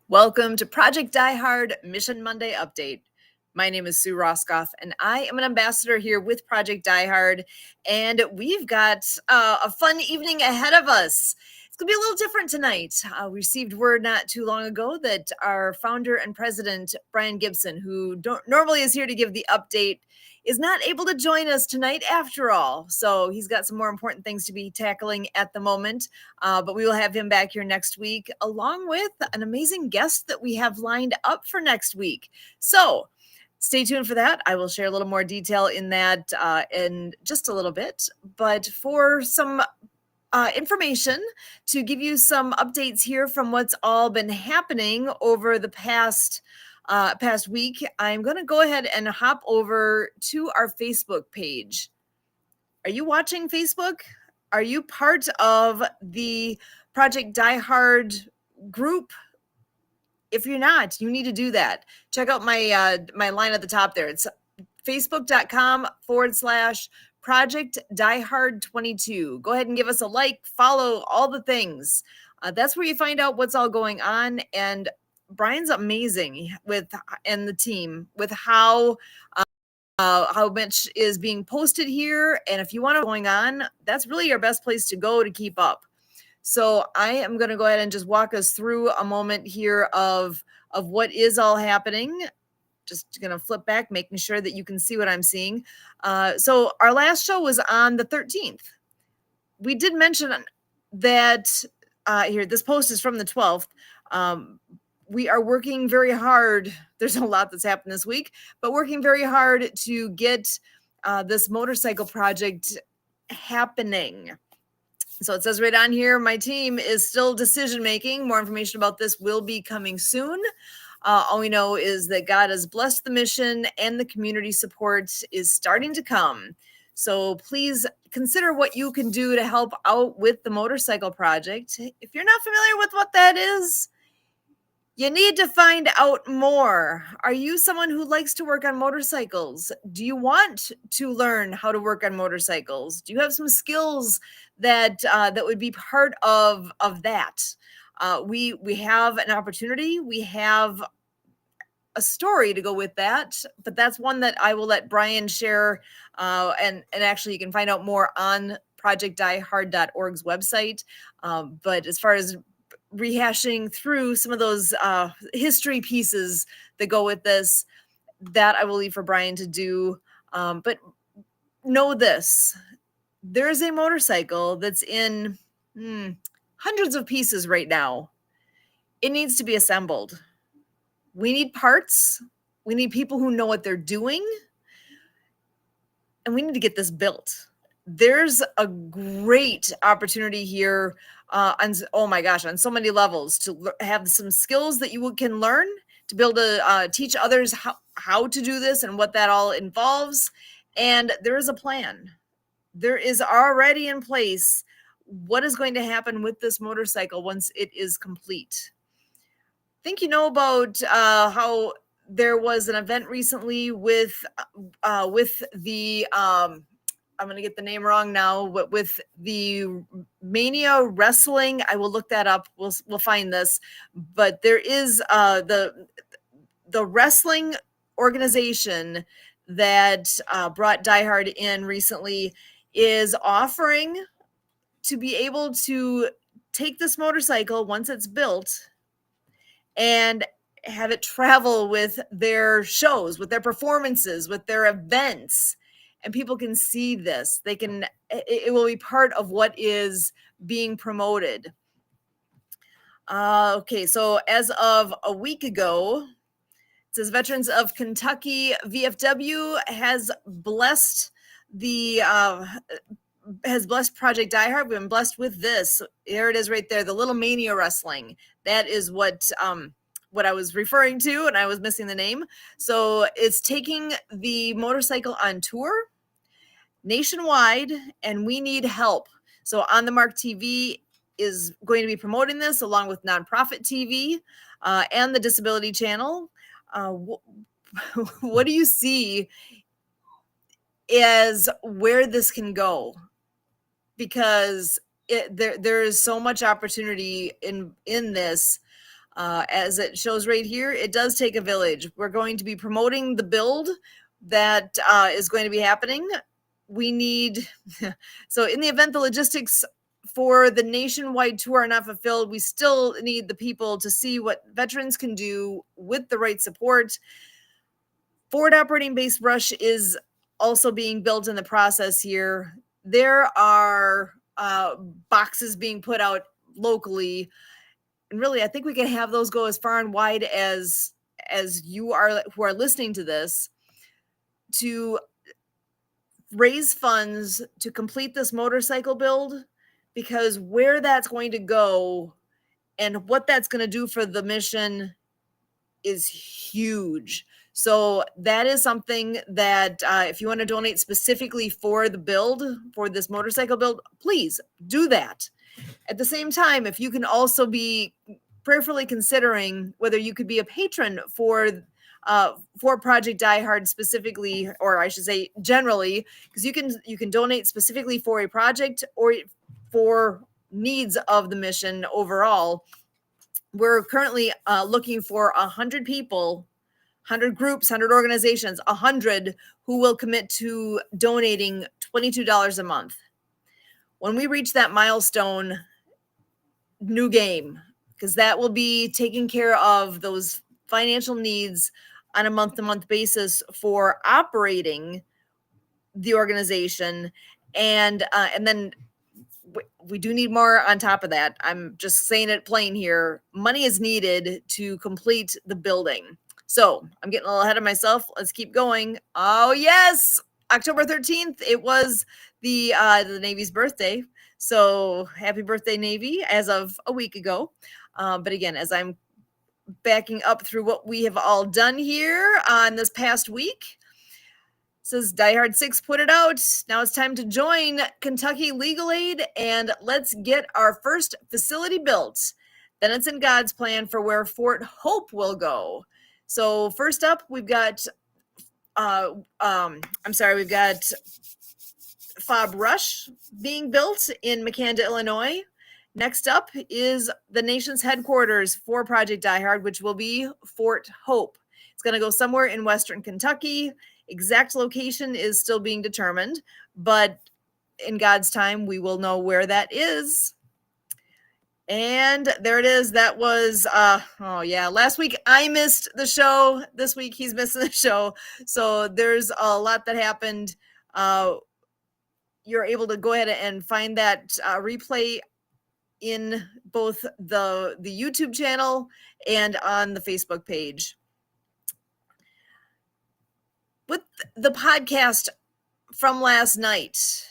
Welcome to Project Die Hard Mission Monday Update. My name is Sue Roscoff, and I am an ambassador here with Project Die Hard, and we've got a fun evening ahead of us. It's going to be a little different tonight. We received word not too long ago that our founder and president, Brian Gibson, who normally is here to give the update, is not able to join us tonight after all. So he's got some more important things to be tackling at the moment. But we will have him back here next week, along with an amazing guest that we have lined up for next week. So stay tuned for that. I will share a little more detail in that in just a little bit. But for some information to give you some updates here from what's all been happening over the past week, I'm going to go ahead and hop over to our Facebook page. Are you watching Facebook? Are you part of the Project Die Hard group? If you're not, you need to do that. Check out my my line at the top there. It's facebook.com/Project Die Hard 22. Go ahead and give us a like, follow, all the things. That's where you find out what's all going on. And Brian's amazing and the team with how much is being posted here. And if you want to going on, that's really your best place to go to keep up. So I am going to go ahead and just walk us through a moment here of what is all happening. Just going to flip back, making sure that you can see what I'm seeing. So our last show was on the 13th. We did mention that here, this post is from the 12th. We are working very hard. There's a lot that's happened this week, but working very hard to get this motorcycle project happening. So it says right on here, my team is still decision making. More information about this will be coming soon. All we know is that God has blessed the mission and the community support is starting to come. So please consider what you can do to help out with the motorcycle project. If you're not familiar with what that is, you need to find out more. Are you someone who likes to work on motorcycles? Do you want to learn how to work on motorcycles? Do you have some skills that would be part of that? We have an opportunity. We have a story to go with that, but that's one that I will let Brian share. And actually, you can find out more on projectdiehard.org's website. But as far as rehashing through some of those history pieces that go with this, that I will leave for Brian to do. But know this, there's a motorcycle that's in hundreds of pieces right now. It needs to be assembled. We need parts. We need people who know what they're doing. And we need to get this built. There's a great opportunity here on so many levels to have some skills that you can learn to be able to teach others how to do this and what that all involves. And there is a plan. There is already in place what is going to happen with this motorcycle once it is complete. I think you know about how there was an event recently with the I'm going to get the name wrong now, but with the Mania Wrestling. I will look that up. We'll find this. But there is the wrestling organization that brought Die Hard in recently is offering to be able to take this motorcycle once it's built and have it travel with their shows, with their performances, with their events. And people can see this. It will be part of what is being promoted. Okay, so as of a week ago, it says Veterans of Kentucky VFW has blessed Project Die Hard. We've been blessed with this. There it is right there, the Little Mania Wrestling. That is what I was referring to, and I was missing the name. So it's taking the motorcycle on tour nationwide, and we need help. So On the Mark TV is going to be promoting this along with Nonprofit TV and the Disability Channel. What do you see as where this can go? Because there is so much opportunity in this. As it shows right here, it does take a village. We're going to be promoting the build that is going to be happening. We need, so in the event the logistics for the nationwide tour are not fulfilled, we still need the people to see what veterans can do with the right support. Forward operating base Rush is also being built in the process here. There are boxes being put out locally, and really, I think we can have those go as far and wide as you are who are listening to this, to raise funds to complete this motorcycle build, because where that's going to go and what that's going to do for the mission is huge. So that is something that if you want to donate specifically for the build, for this motorcycle build, please do that. At the same time, if you can also be prayerfully considering whether you could be a patron for Project Die Hard specifically, or I should say generally, because you can donate specifically for a project or for needs of the mission overall. We're currently looking for 100 people, 100 groups, 100 organizations, 100 who will commit to donating $22 a month. When we reach that milestone, new game, because that will be taking care of those financial needs on a month-to-month basis for operating the organization, and then we do need more on top of that. I'm just saying it plain here. Money is needed to complete the building. So I'm getting a little ahead of myself. Let's keep going. Oh yes, October 13th. It was the Navy's birthday. So happy birthday, Navy, as of a week ago. But again, as I'm backing up through what we have all done here on this past week, says Die Hard 6 put it out. Now it's time to join Kentucky Legal Aid and let's get our first facility built. Then it's in God's plan for where Fort Hope will go. So first up, we've got we've got Fob Rush being built in Makanda, Illinois. Next up is the nation's headquarters for Project Die Hard, which will be Fort Hope. It's going to go somewhere in Western Kentucky. Exact location is still being determined, but in God's time, we will know where that is. And there it is. That was, last week I missed the show. This week he's missing the show. So there's a lot that happened. You're able to go ahead and find that replay in both the YouTube channel and on the Facebook page. With the podcast from last night,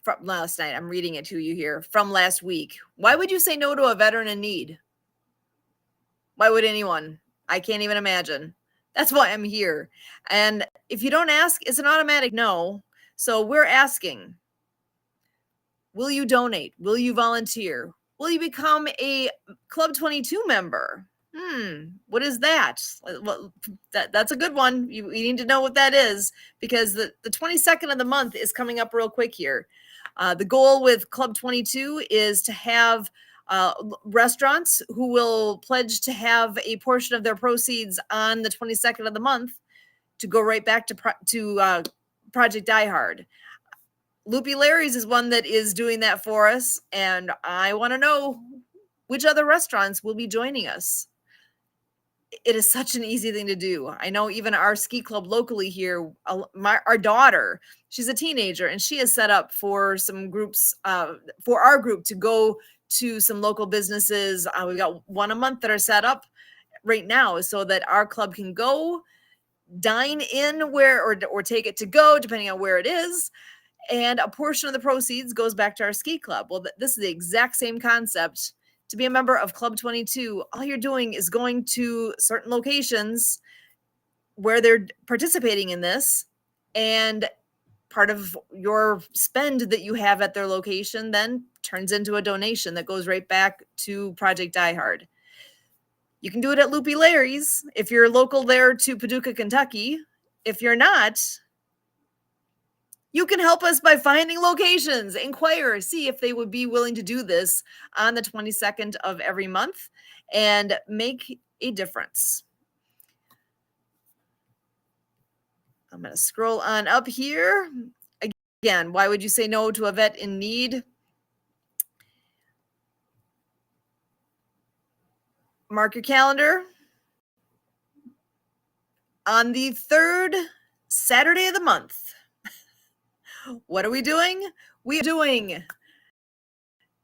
I'm reading it to you here, from last week. Why would you say no to a veteran in need? Why would anyone? I can't even imagine. That's why I'm here. And if you don't ask, it's an automatic no. So we're asking, will you donate? Will you volunteer? Will you become a Club 22 member? What is that? Well, that's a good one. You need to know what that is, because the 22nd of the month is coming up real quick here. The goal with Club 22 is to have restaurants who will pledge to have a portion of their proceeds on the 22nd of the month to go right back to Project Die Hard. Loopy Larry's is one that is doing that for us, and I want to know which other restaurants will be joining us. It is such an easy thing to do. I know even our ski club locally here, our daughter, she's a teenager, and she is set up for some groups, for our group to go to some local businesses. We've got one a month that are set up right now so that our club can go dine in where, or take it to go, depending on where it is. And a portion of the proceeds goes back to our ski club. Well, this is the exact same concept. To be a member of Club 22, all you're doing is going to certain locations where they're participating in this, and part of your spend that you have at their location then turns into a donation that goes right back to Project Die Hard. You can do it at Loopy Larry's if you're local there to Paducah, Kentucky. If you're not, You can help us by finding locations. Inquire, see if they would be willing to do this on the 22nd of every month and make a difference. I'm going to scroll on up here. Again, why would you say no to a vet in need? Mark your calendar. On the third Saturday of the month, what are we doing? We are doing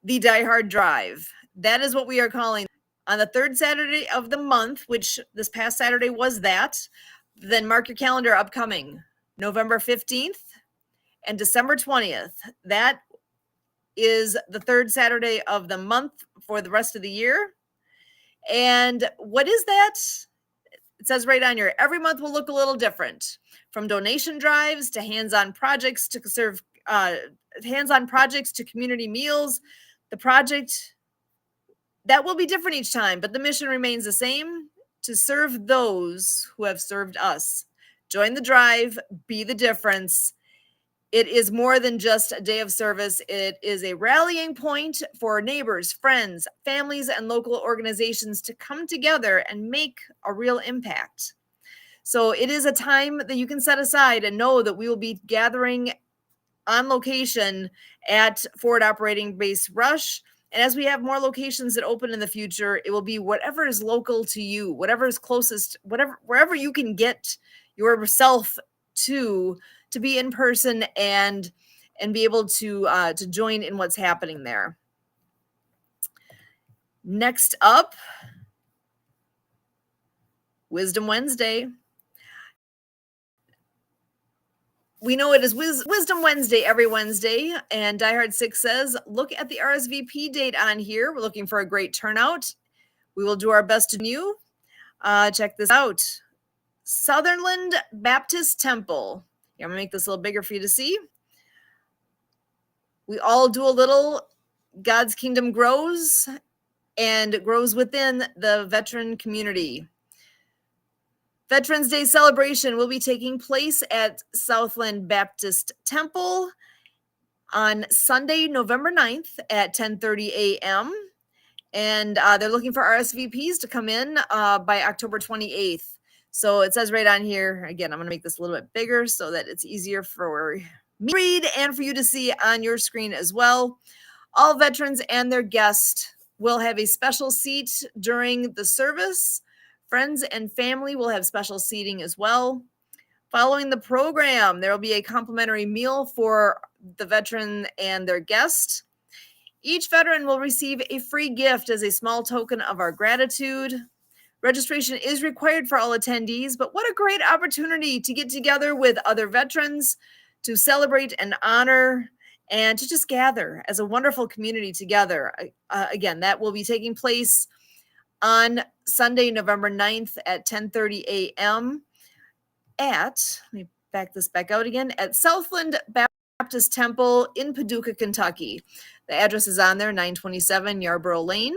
the Die Hard Drive. That is what we are calling on the third Saturday of the month, which this past Saturday was that. Then mark your calendar upcoming November 15th and December 20th. That is the third Saturday of the month for the rest of the year. And what is that? It says right on here, every month will look a little different, from donation drives to hands-on projects to serve hands-on projects to community meals. The project that will be different each time, but the mission remains the same: to serve those who have served us. Join the drive, be the difference. It is more than just a day of service. It is a rallying point for neighbors, friends, families, and local organizations to come together and make a real impact. So it is a time that you can set aside and know that we will be gathering on location at Forward Operating Base Rush. And as we have more locations that open in the future, it will be whatever is local to you, whatever is closest, wherever you can get yourself to be in person and be able to join in what's happening there. Next up, Wisdom Wednesday. We know it is Wisdom Wednesday every Wednesday, and Die Hard 6 says, look at the RSVP date on here. We're looking for a great turnout. We will do our best to you. Check this out. Sutherland Baptist Temple. Here, I'm going to make this a little bigger for you to see. We all do a little. God's kingdom grows and grows within the veteran community. Veterans Day celebration will be taking place at Southland Baptist Temple on Sunday, November 9th at 10:30 a.m. And they're looking for RSVPs to come in by October 28th. So it says right on here, again, I'm going to make this a little bit bigger so that it's easier for me to read and for you to see on your screen as well. All veterans and their guests will have a special seat during the service. Friends and family will have special seating as well. Following the program, there will be a complimentary meal for the veteran and their guest. Each veteran will receive a free gift as a small token of our gratitude. Registration is required for all attendees, but what a great opportunity to get together with other veterans, to celebrate and honor, and to just gather as a wonderful community together. Again, that will be taking place on Sunday, November 9th at 10:30 a.m. let me back this back out again, at Southland Baptist Temple in Paducah, Kentucky. The address is on there, 927 Yarborough Lane.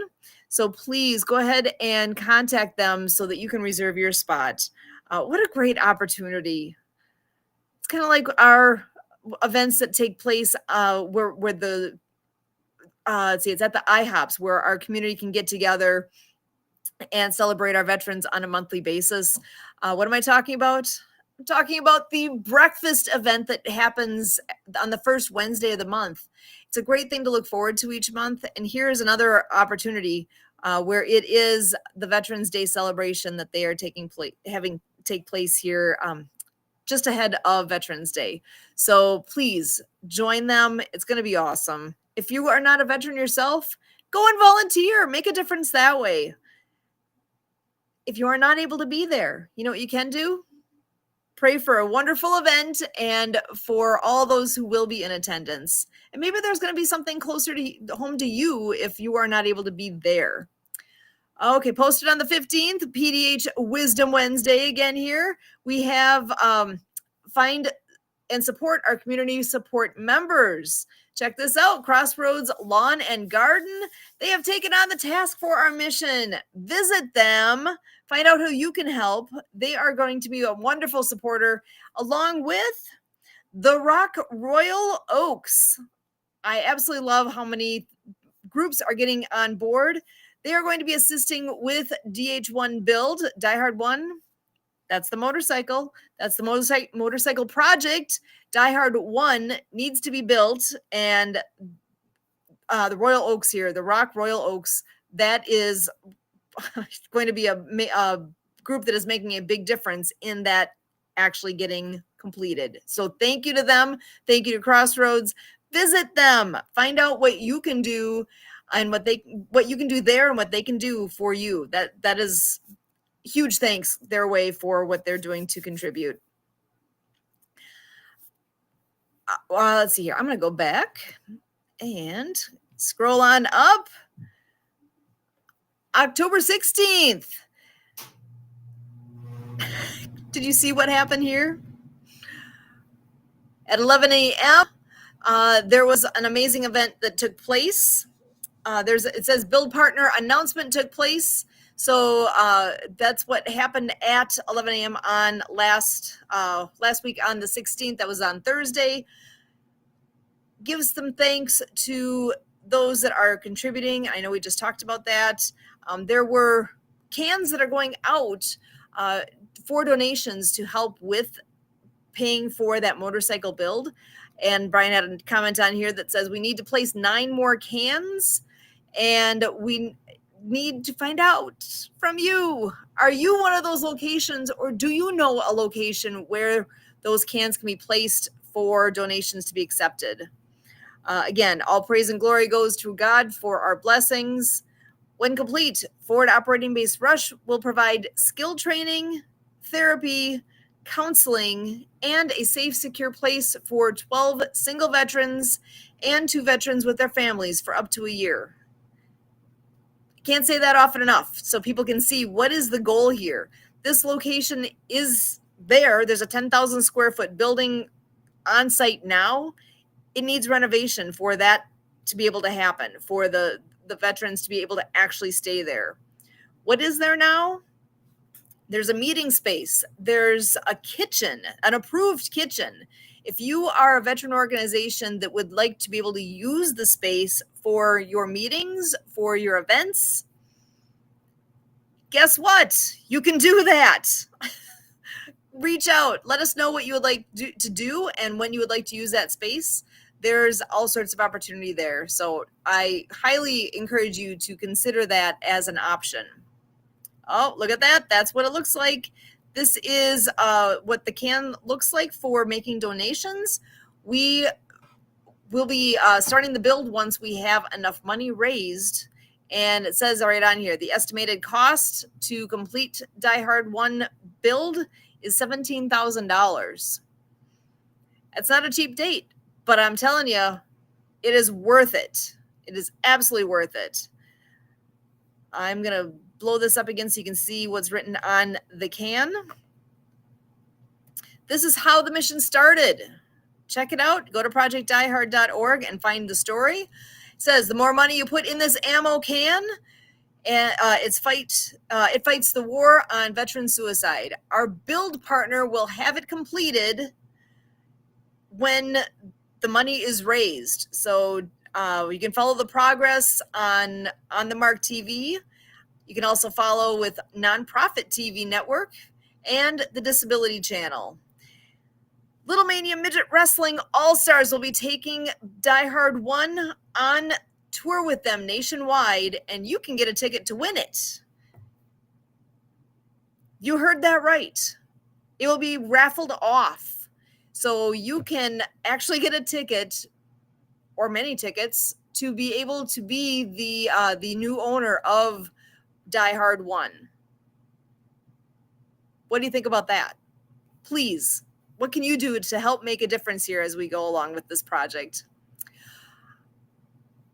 So please go ahead and contact them so that you can reserve your spot. What a great opportunity. It's kind of like our events that take place where the, it's at the IHOPs, where our community can get together and celebrate our veterans on a monthly basis. What am I talking about? I'm talking about the breakfast event that happens on the first Wednesday of the month. It's a great thing to look forward to each month. And here's another opportunity where it is the Veterans Day celebration that they are having take place here just ahead of Veterans Day. So please join them. It's going to be awesome. If you are not a veteran yourself, go and volunteer. Make a difference that way. If you are not able to be there, you know what you can do? Pray for a wonderful event and for all those who will be in attendance. And maybe there's going to be something closer to home to you if you are not able to be there. Okay, posted on the 15th, PDH Wisdom Wednesday again here. We have find and support our community support members. Check this out, Crossroads Lawn and Garden. They have taken on the task for our mission. Visit them, find out who you can help. They are going to be a wonderful supporter, along with The Rock Royal Oaks. I absolutely love how many groups are getting on board. They are going to be assisting with DH1 build, Die Hard 1. That's the motorcycle. That's the motorcycle project. Die Hard 1 needs to be built. And the Royal Oaks here, the Rock Royal Oaks, that is going to be a group that is making a big difference in that actually getting completed. So thank you to them. Thank you to Crossroads. Visit them. Find out what you can do and what you can do there and what they can do for you. That is huge thanks their way for what they're doing to contribute. Let's see here. I'm going to go back and scroll on up. October 16th. Did you see what happened here? At 11 a.m., there was an amazing event that took place. It says build partner announcement took place. So that's what happened at 11 a.m. on last week on the 16th. That was on Thursday. Give some thanks to those that are contributing. I know we just talked about that. There were cans that are going out for donations to help with paying for that motorcycle build. And Brian had a comment on here that says we need to place 9 more cans, and we need to find out from you. Are you one of those locations, or do you know a location where those cans can be placed for donations to be accepted? Again, all praise and glory goes to God for our blessings. When complete, Forward Operating Base Rush will provide skill training, therapy, counseling, and a safe, secure place for 12 single veterans and 2 veterans with their families for up to a year. Can't say that often enough, so people can see what is the goal here. This location is there. There's a 10,000 square foot building on site now. It needs renovation for that to be able to happen, for the veterans to be able to actually stay there. What is there now? There's a meeting space. There's a kitchen, an approved kitchen. If you are a veteran organization that would like to be able to use the space for your meetings, for your events, guess what? You can do that. Reach out. Let us know what you would like to do and when you would like to use that space. There's all sorts of opportunity there. So I highly encourage you to consider that as an option. Oh, look at that. That's what it looks like. This is what the can looks like for making donations. We will be starting the build once we have enough money raised. And it says right on here, the estimated cost to complete Die Hard 1 build is $17,000. It's not a cheap date, but I'm telling you, it is worth it. It is absolutely worth it. I'm going to blow this up again so you can see what's written on the can. This is how the mission started. Check it out. Go to projectdiehard.org and find the story. It says the more money you put in this ammo can, and it fights the war on veteran suicide. Our build partner will have it completed when the money is raised. So you can follow the progress on the Mark TV. You can also follow with Nonprofit TV Network and the Disability Channel. Little Mania Midget Wrestling All-Stars will be taking Die Hard 1 on tour with them nationwide, and you can get a ticket to win it. You heard that right. It will be raffled off. So you can actually get a ticket or many tickets to be able to be the new owner of Die Hard 1. What do you think about that? Please, what can you do to help make a difference here as we go along with this project?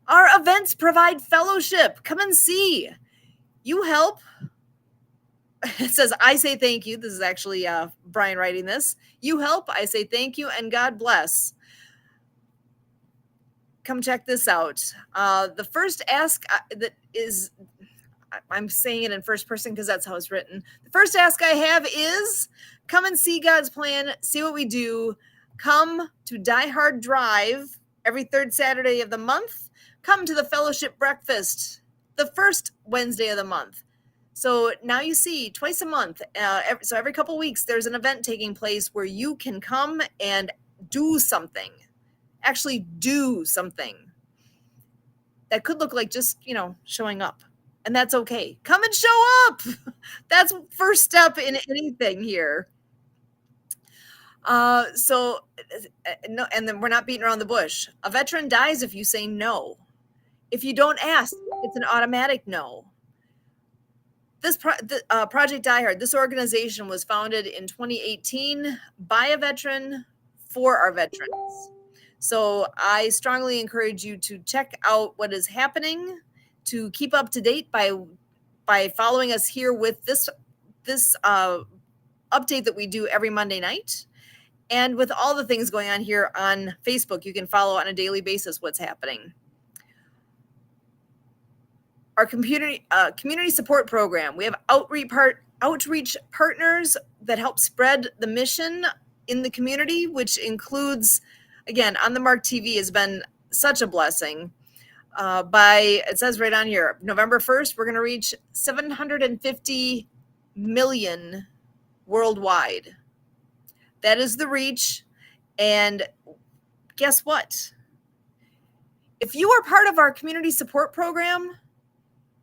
Our events provide fellowship. Come and see. You help. It says, I say thank you. This is actually Brian writing this. You help. I say thank you and God bless. Come check this out. The first ask that is, I'm saying it in first person because that's how it's written. The first ask I have is come and see God's plan, see what we do, Come to Die Hard Drive every third Saturday of the month. Come to the fellowship breakfast the first Wednesday of the month. So now you see twice a month. So every couple weeks, there's an event taking place where you can come and do something. Actually do something. That could look like just, showing up. And that's okay. Come and show up. That's first step in anything here. So no, and then we're not beating around the bush. A veteran dies if you say no. If you don't ask, it's an automatic no. This Project Die Hard, this organization was founded in 2018 by a veteran for our veterans. So I strongly encourage you to check out what is happening, to keep up to date by following us here with this update that we do every Monday night. And with all the things going on here on Facebook, you can follow on a daily basis what's happening. Our community support program. We have outreach partners that help spread the mission in the community, which includes, again, On the Mark TV has been such a blessing. It says right on here, November 1st, we're going to reach 750 million worldwide. That is the reach. And guess what? If you are part of our community support program,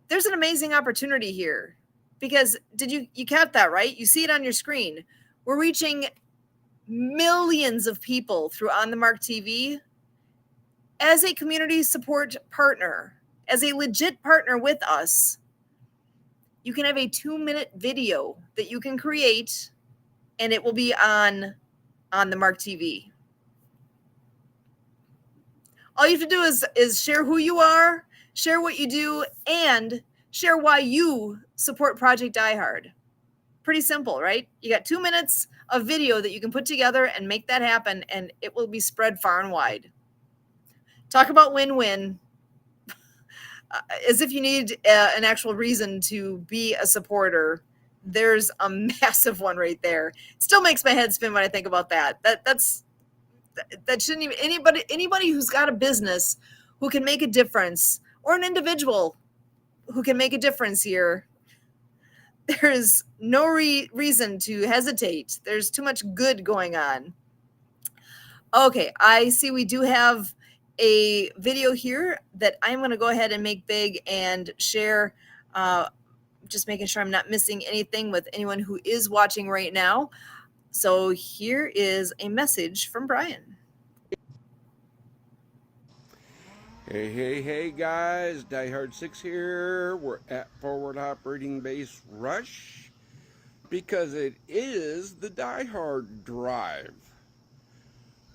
there's an amazing opportunity here, because you count that, right? You see it on your screen. We're reaching millions of people through On the Mark TV as a community support partner, as a legit partner with us. You can have a 2-minute video that you can create, and it will be on the Mark TV. All you have to do is share who you are, share what you do, and share why you support Project Die Hard. Pretty simple, right? You got 2 minutes of video that you can put together and make that happen, and it will be spread far and wide. Talk about win-win. As if you need an actual reason to be a supporter. There's a massive one right there. It still makes my head spin when I think about that. That shouldn't even, anybody who's got a business who can make a difference, or an individual who can make a difference here, there's no reason to hesitate. There's too much good going on. Okay, I see we do have a video here that I'm going to go ahead and make big and share. Just making sure I'm not missing anything with anyone who is watching right now. So here is a message from Brian. Hey guys, Die Hard 6 here. We're at Forward Operating Base Rush because it is the Die Hard Drive,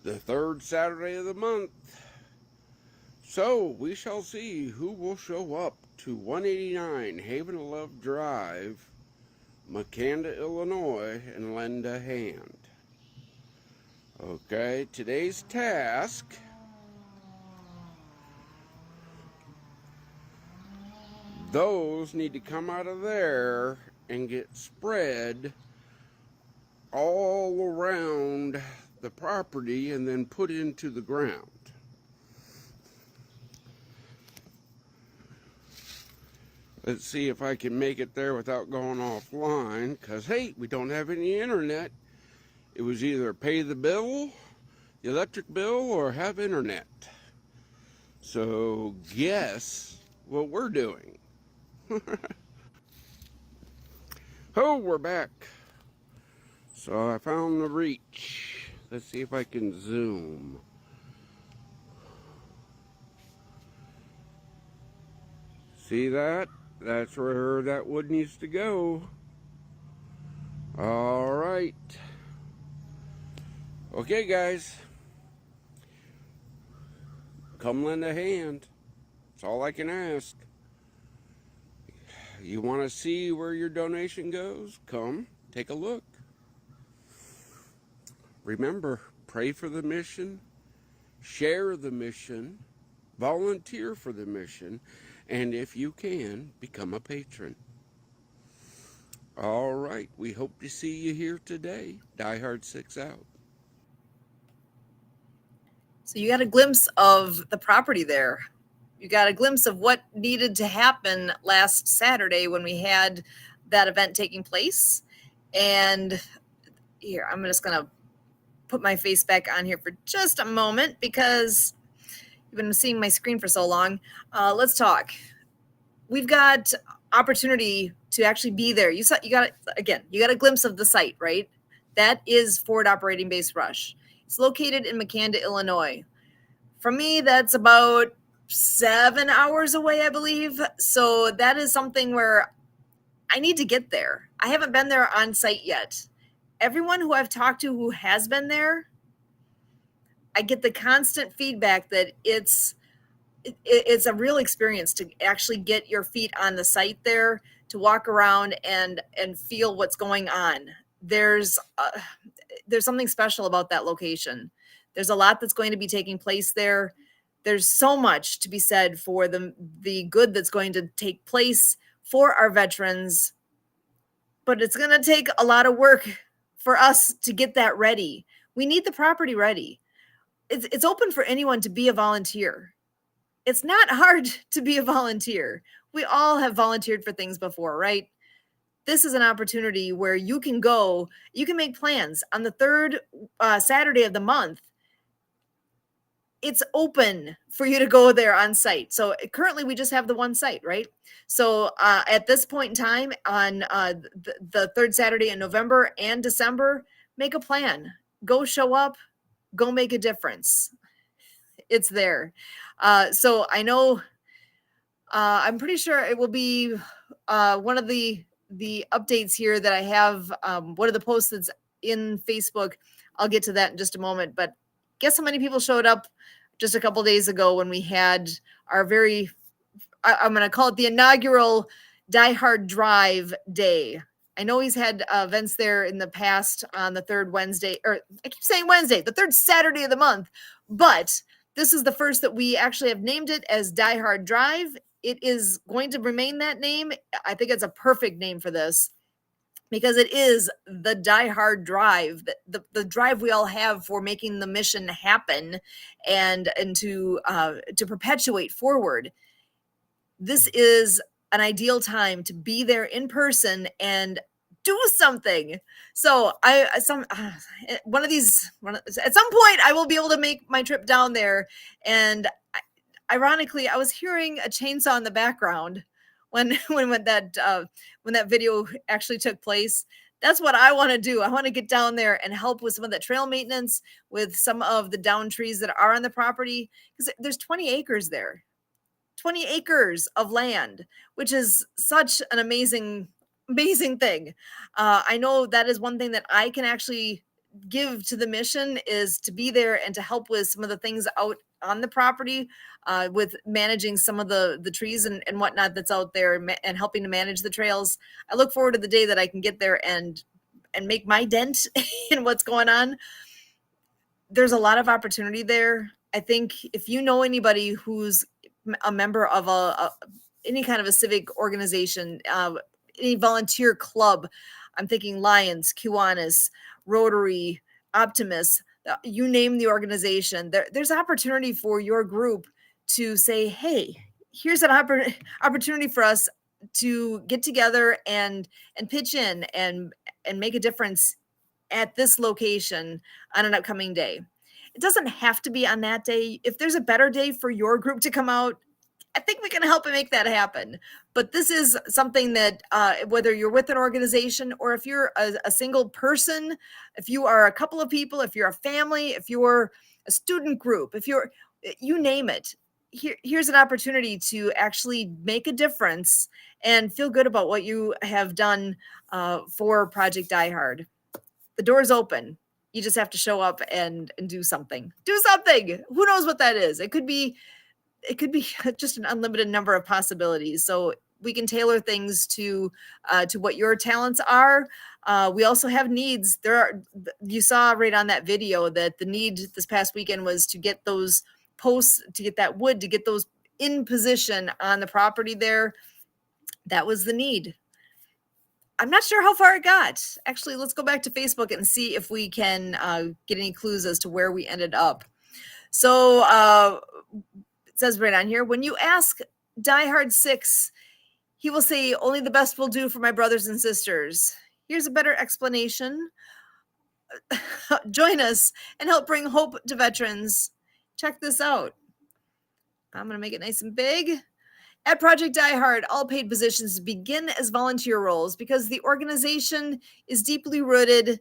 the third Saturday of the month. So we shall see who will show up to 189 Haven of Love Drive, Makanda, Illinois, and lend a hand. Okay, today's task: those need to come out of there and get spread all around the property and then put into the ground. Let's see if I can make it there without going offline, because hey, we don't have any internet. It was either pay the bill, the electric bill, or have internet. So guess what we're doing. Oh, we're back. So I found the reach. Let's see if I can zoom. See that? That's where that wood needs to go. All right. Okay, guys. Come lend a hand. That's all I can ask. You want to see where your donation goes? Come, take a look. Remember, pray for the mission, share the mission, volunteer for the mission, and if you can, become a patron. All right, we hope to see you here today. Die Hard 6 out. So you got a glimpse of the property there. You got a glimpse of what needed to happen last Saturday when we had that event taking place. And here, I'm just going to put my face back on here for just a moment because you've been seeing my screen for so long. Let's talk. We've got opportunity to actually be there. You got a glimpse of the site, right? That is Forward Operating Base Rush. It's located in Makanda, Illinois. From me, that's about 7 hours away, I believe. So that is something where I need to get there. I haven't been there on site yet. Everyone who I've talked to who has been there, I get the constant feedback that it's a real experience to actually get your feet on the site there, to walk around and feel what's going on. There's something special about that location. There's a lot that's going to be taking place there. There's so much to be said for the good that's going to take place for our veterans, but it's going to take a lot of work for us to get that ready. We need the property ready. It's open for anyone to be a volunteer. It's not hard to be a volunteer. We all have volunteered for things before, right? This is an opportunity where you can go, you can make plans on the third Saturday of the month. It's open for you to go there on site. So currently we just have the one site, right? So at this point in time on the third Saturday in November and December, make a plan. Go show up, go make a difference. It's there. So I know, I'm pretty sure it will be one of the updates here that I have. One of the posts that's in Facebook. I'll get to that in just a moment. But guess how many people showed up just a couple days ago when we had our I'm going to call it the inaugural Die Hard Drive Day. I know he's had events there in the past on the third Wednesday, or I keep saying Wednesday, the third Saturday of the month, but this is the first that we actually have named it as Die Hard Drive. It is going to remain that name. I think it's a perfect name for this because it is the Die Hard Drive, the drive we all have for making the mission happen and to perpetuate forward. This is an ideal time to be there in person and do something. So at some point I will be able to make my trip down there. And ironically, I was hearing a chainsaw in the background when that video actually took place. That's what I want to do. I want to get down there and help with some of the trail maintenance, with some of the down trees that are on the property, because there's 20 acres there. 20 acres of land, which is such an amazing thing. I know that is one thing that I can actually give to the mission, is to be there and to help with some of the things out on the property, with managing some of the trees and whatnot that's out there, and helping to manage the trails. I look forward to the day that I can get there and make my dent in what's going on. There's a lot of opportunity there. I think if you know anybody who's a member of any kind of a civic organization, any volunteer club, I'm thinking Lions, Kiwanis, Rotary, Optimus, you name the organization, there's opportunity for your group to say, hey, here's an opportunity for us to get together and pitch in and make a difference at this location on an upcoming day. It doesn't have to be on that day. If there's a better day for your group to come out, I think we can help and make that happen. But this is something that whether you're with an organization or if you're a single person, if you are a couple of people, if you're a family, if you're a student group, if you name it, here's an opportunity to actually make a difference and feel good about what you have done for Project Die Hard. The door's open. You just have to show up and do something. Do something. Who knows what that is? It could be just an unlimited number of possibilities. So we can tailor things to what your talents are. We also have needs. You saw right on that video that the need this past weekend was to get those posts, to get that wood, to get those in position on the property there. That was the need. I'm not sure how far it got. Actually, let's go back to Facebook and see if we can get any clues as to where we ended up. So it says right on here, when you ask Die Hard 6, he will say, only the best will do for my brothers and sisters. Here's a better explanation. Join us and help bring hope to veterans. Check this out. I'm going to make it nice and big. At Project Die Hard, all paid positions begin as volunteer roles because the organization is deeply rooted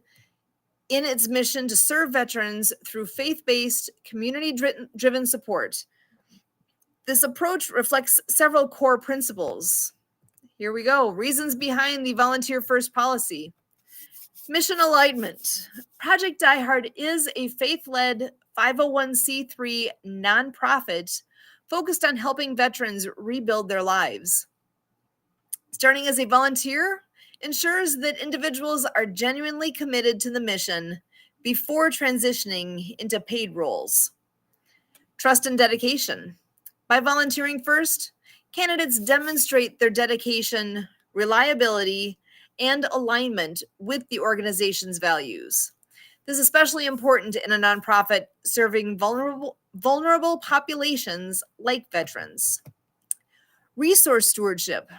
in its mission to serve veterans through faith-based, community-driven support. This approach reflects several core principles. Here we go. Reasons behind the volunteer first policy. Mission alignment. Project Die Hard is a faith-led 501c3 nonprofit focused on helping veterans rebuild their lives. Starting as a volunteer ensures that individuals are genuinely committed to the mission before transitioning into paid roles. Trust and dedication. By volunteering first, candidates demonstrate their dedication, reliability, and alignment with the organization's values. This is especially important in a nonprofit serving vulnerable populations like veterans. Resource stewardship.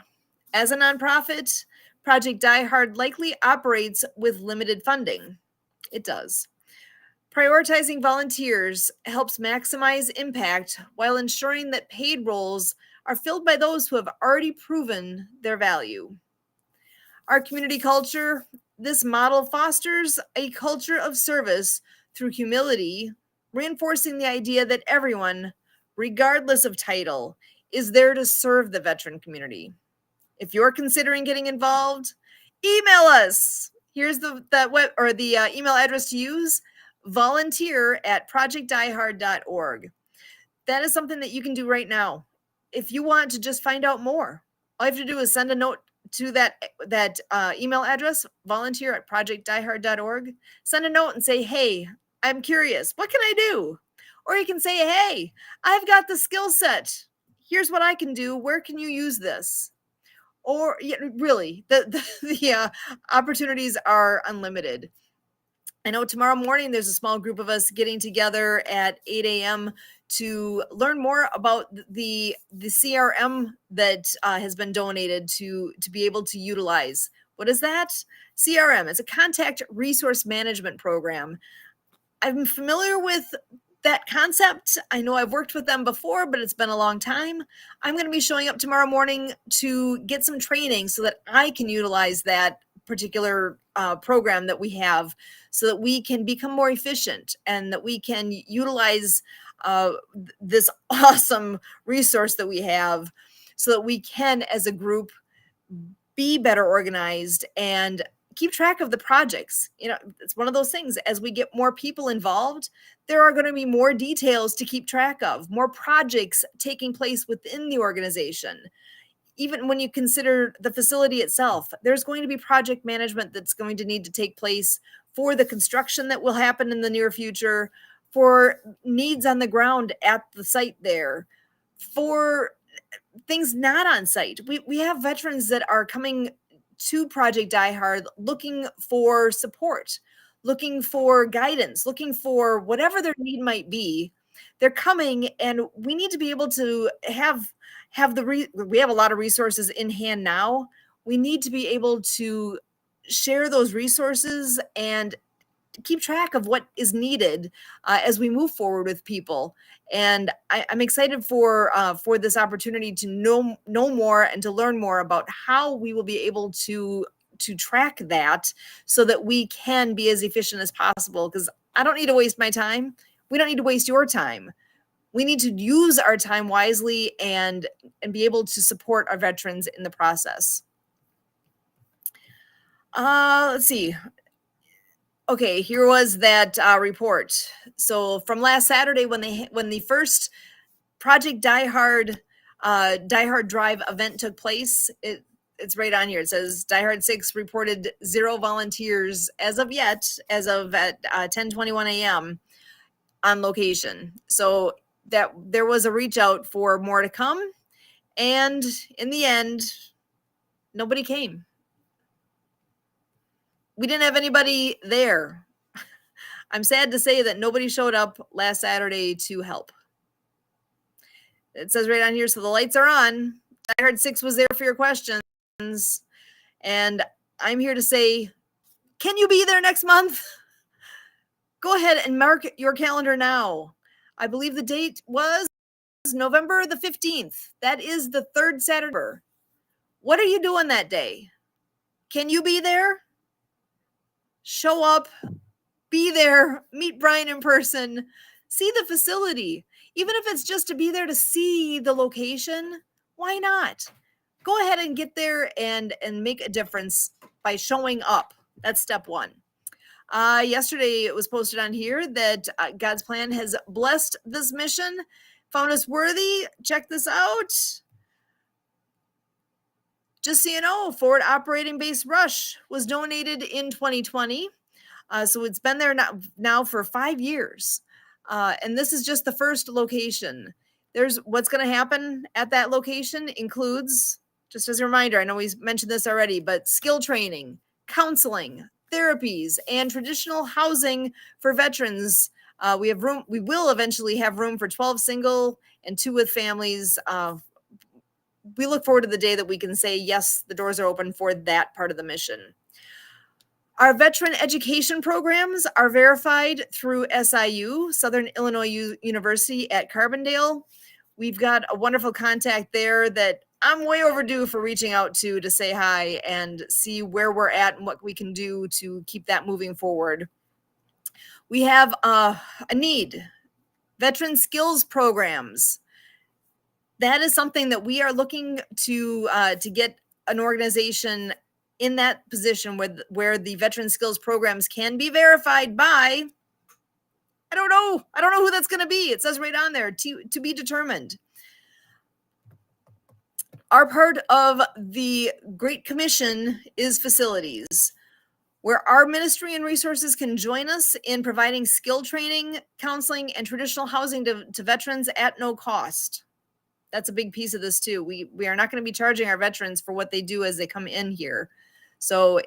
As a nonprofit, Project Die Hard likely operates with limited funding. It does. Prioritizing volunteers helps maximize impact while ensuring that paid roles are filled by those who have already proven their value. Our community culture, this model fosters a culture of service through humility, reinforcing the idea that everyone, regardless of title, is there to serve the veteran community. If you're considering getting involved, email us. Here's the email address to use: volunteer@projectdiehard.org. That is something that you can do right now. If you want to just find out more, all you have to do is send a note to that email address, volunteer@projectdiehard.org. Send a note and say, hey, I'm curious. What can I do? Or you can say, hey, I've got the skill set. Here's what I can do. Where can you use this? Or really, the opportunities are unlimited. I know tomorrow morning there's a small group of us getting together at 8 a.m. to learn more about the CRM that has been donated to be able to utilize. What is that? CRM. It's a contact resource management program. I'm familiar with that concept. I know I've worked with them before, but it's been a long time. I'm going to be showing up tomorrow morning to get some training so that I can utilize that particular program that we have so that we can become more efficient and that we can utilize this awesome resource that we have so that we can, as a group, be better organized and keep track of the projects. It's one of those things. As we get more people involved, there are going to be more details to keep track of, more projects taking place within the organization. Even when you consider the facility itself, there's going to be project management that's going to need to take place for the construction that will happen in the near future, for needs on the ground at the site there, for things not on site. We have veterans that are coming to Project Die Hard looking for support, looking for guidance, looking for whatever their need might be. They're coming, and we need to be able to have we have a lot of resources in hand now. We need to be able to share those resources and keep track of what is needed as we move forward with people. And I'm excited for this opportunity to know more and to learn more about how we will be able to track that so that we can be as efficient as possible. Because I don't need to waste my time. We don't need to waste your time. We need to use our time wisely and be able to support our veterans in the process. Let's see. Okay, here was that report. So from last Saturday, when the first Project Die Hard Drive event took place, it's right on here. It says Die Hard 6 reported 0 volunteers as of at 10:21 a.m. on location. So that there was a reach out for more to come, and in the end, nobody came. We didn't have anybody there. I'm sad to say that nobody showed up last Saturday to help. It says right on here, so the lights are on. I heard 6 was there for your questions. And I'm here to say, can you be there next month? Go ahead and mark your calendar now. I believe the date was November the 15th. That is the third Saturday. What are you doing that day? Can you be there? Show up, be there, meet Brian in person, see the facility. Even if it's just to be there to see the location, why not? Go ahead and get there and make a difference by showing up. That's step one. Yesterday it was posted on here that God's plan has blessed this mission, found us worthy. Check this out. Just so you know, Forward Operating Base Rush was donated in 2020. So it's been there now for 5 years. And this is just the first location. There's what's going to happen at that location includes, just as a reminder, I know we mentioned this already, but skill training, counseling, therapies, and traditional housing for veterans. We will eventually have room for 12 single and 2 with families. We look forward to the day that we can say, yes, the doors are open for that part of the mission. Our veteran education programs are verified through SIU, Southern Illinois University at Carbondale. We've got a wonderful contact there that I'm way overdue for reaching out to say hi and see where we're at and what we can do to keep that moving forward. We have a need, veteran skills programs. That is something that we are looking to get an organization in that position where the veteran skills programs can be verified by, I don't know who that's going to be. It says right on there, to be determined. Our part of the Great Commission is facilities, where our ministry and resources can join us in providing skill training, counseling, and traditional housing to veterans at no cost. That's a big piece of this too. We are not going to be charging our veterans for what they do as they come in here. So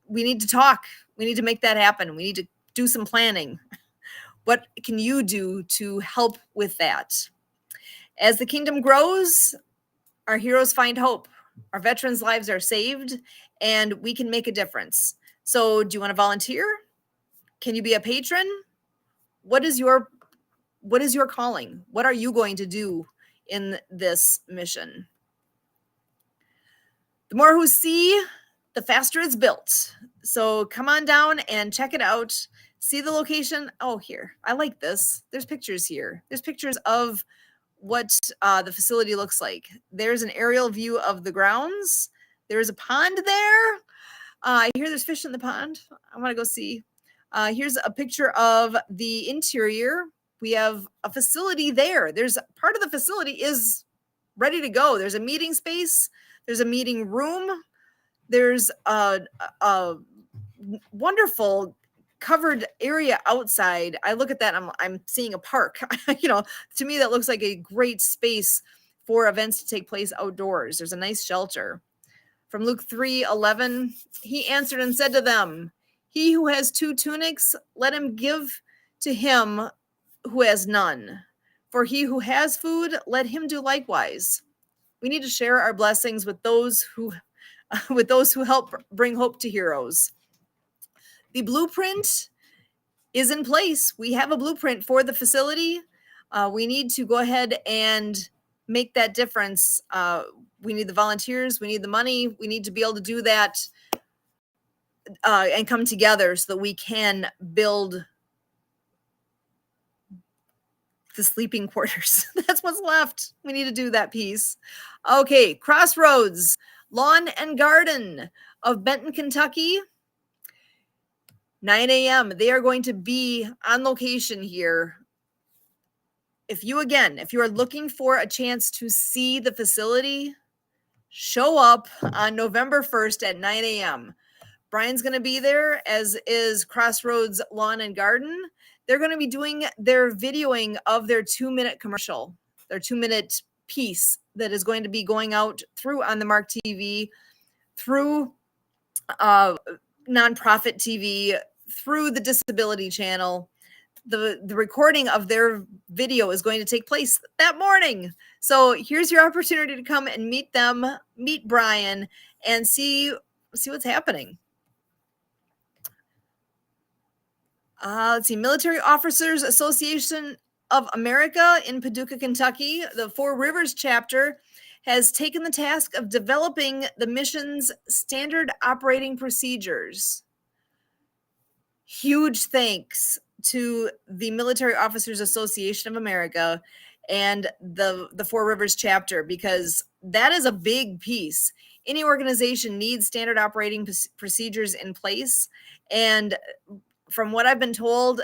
we need to talk. We need to make that happen. We need to do some planning. What can you do to help with that? As the kingdom grows, our heroes find hope. Our veterans' lives are saved, and we can make a difference. So do you want to volunteer? Can you be a patron? What is your calling? What are you going to do in this mission? The more who see, the faster it's built. So come on down and check it out. See the location. Oh, here. I like this. There's pictures here. There's pictures of what the facility looks like. There's an aerial view of the grounds. There's a pond there. I hear there's fish in the pond. I want to go see. Here's a picture of the interior. We have a facility there. There's part of the facility is ready to go. There's a meeting space. There's a meeting room. There's a wonderful covered area outside. I look at that, I'm seeing a park. To me, that looks like a great space for events to take place outdoors. There's a nice shelter. From Luke 3:11, he answered and said to them, "He who has 2 tunics, let him give to him who has none. For he who has food, let him do likewise." We need to share our blessings with those who help bring hope to heroes. The blueprint is in place. We have a blueprint for the facility. We need to go ahead and make that difference. We need the volunteers. We need the money. We need to be able to do that and come together so that we can build the sleeping quarters. That's what's left. We need to do that piece. Okay, Crossroads Lawn and Garden of Benton, Kentucky. 9 a.m. They are going to be on location here. If you are looking for a chance to see the facility, show up on November 1st at 9 a.m. Brian's going to be there, as is Crossroads Lawn and Garden. They're going to be doing their videoing of their 2-minute commercial, their 2-minute piece that is going to be going out through On the Mark TV, through nonprofit TV, through the disability channel. The recording of their video is going to take place that morning. So here's your opportunity to come and meet them, meet Brian, and see what's happening. Let's see, Military Officers Association of America in Paducah, Kentucky, the Four Rivers chapter, has taken the task of developing the mission's standard operating procedures. Huge thanks to the Military Officers Association of America and the Four Rivers chapter, because that is a big piece. Any organization needs standard operating procedures in place, and from what I've been told,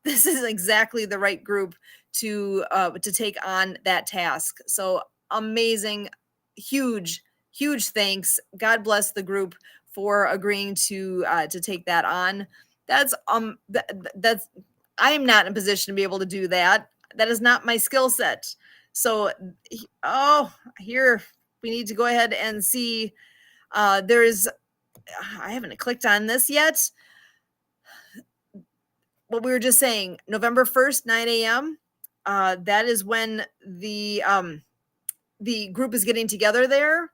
this is exactly the right group to take on that task. So amazing, huge thanks. God bless the group for agreeing to take that on. That's I am not in a position to be able to do that. That is not my skill set. So here we need to go ahead and see. I haven't clicked on this yet. What we were just saying, November 1st, 9 a.m. That is when the group is getting together there.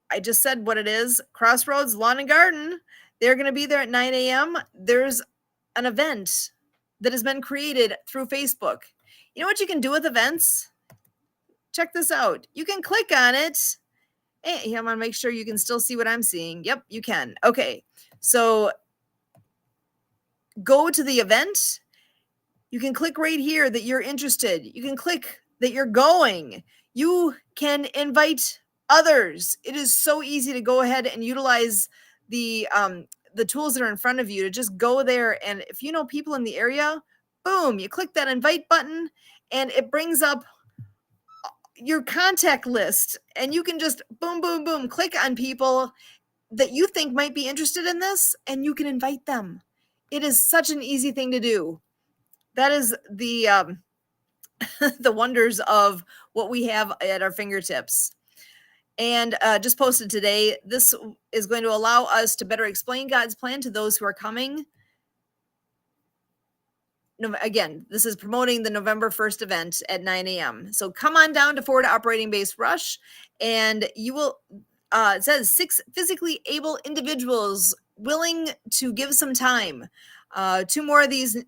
I just said what it is. Crossroads Lawn and Garden. They're going to be there at 9 a.m. There's an event that has been created through Facebook. You know what you can do with events? Check this out. You can click on it. Hey, I'm going to make sure you can still see what I'm seeing. Yep, you can. Okay, so go to the event. You can click right here that you're interested. You can click that you're going. You can invite others. It is so easy to go ahead and utilize the tools that are in front of you to just go there. And if you know people in the area, boom, you click that invite button and it brings up your contact list, and you can just boom, boom, boom, click on people that you think might be interested in this, and you can invite them. It is such an easy thing to do. That is the the wonders of what we have at our fingertips. And just posted today, this is going to allow us to better explain God's plan to those who are coming. Again, this is promoting the November 1st event at 9 a.m. So come on down to Forward Operating Base Rush, and you will, it says 6 physically able individuals willing to give some time. 2 more of these,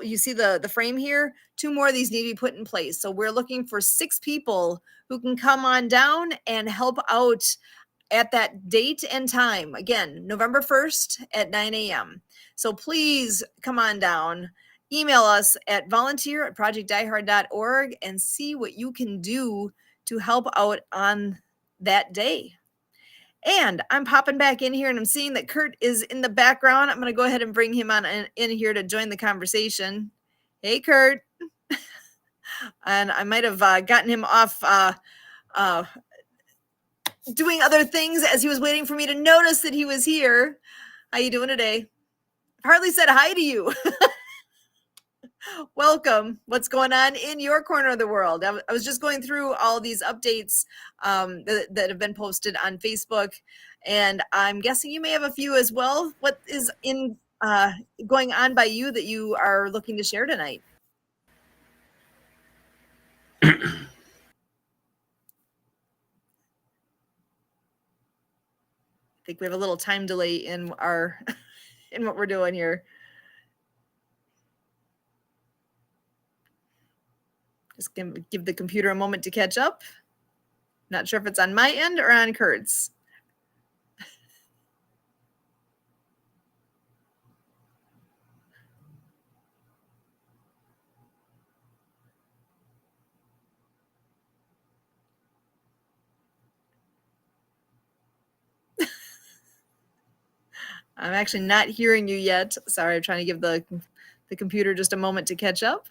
you see the frame here? 2 more of these need to be put in place. So we're looking for 6 people who can come on down and help out at that date and time. Again, November 1st at 9 a.m. So please come on down. Email us at volunteer@projectdiehard.org and see what you can do to help out on that day. And I'm popping back in here and I'm seeing that Kurt is in the background. I'm going to go ahead and bring him on in here to join the conversation. Hey, Kurt. And I might have gotten him off doing other things as he was waiting for me to notice that he was here. How you doing today? I've hardly said hi to you. Welcome. What's going on in your corner of the world? I was just going through all these updates that have been posted on Facebook, and I'm guessing you may have a few as well. What is going on by you that you are looking to share tonight? I think we have a little time delay in in what we're doing here. Just gonna give the computer a moment to catch up. Not sure if it's on my end or on Kurt's. I'm actually not hearing you yet. Sorry, I'm trying to give the computer just a moment to catch up.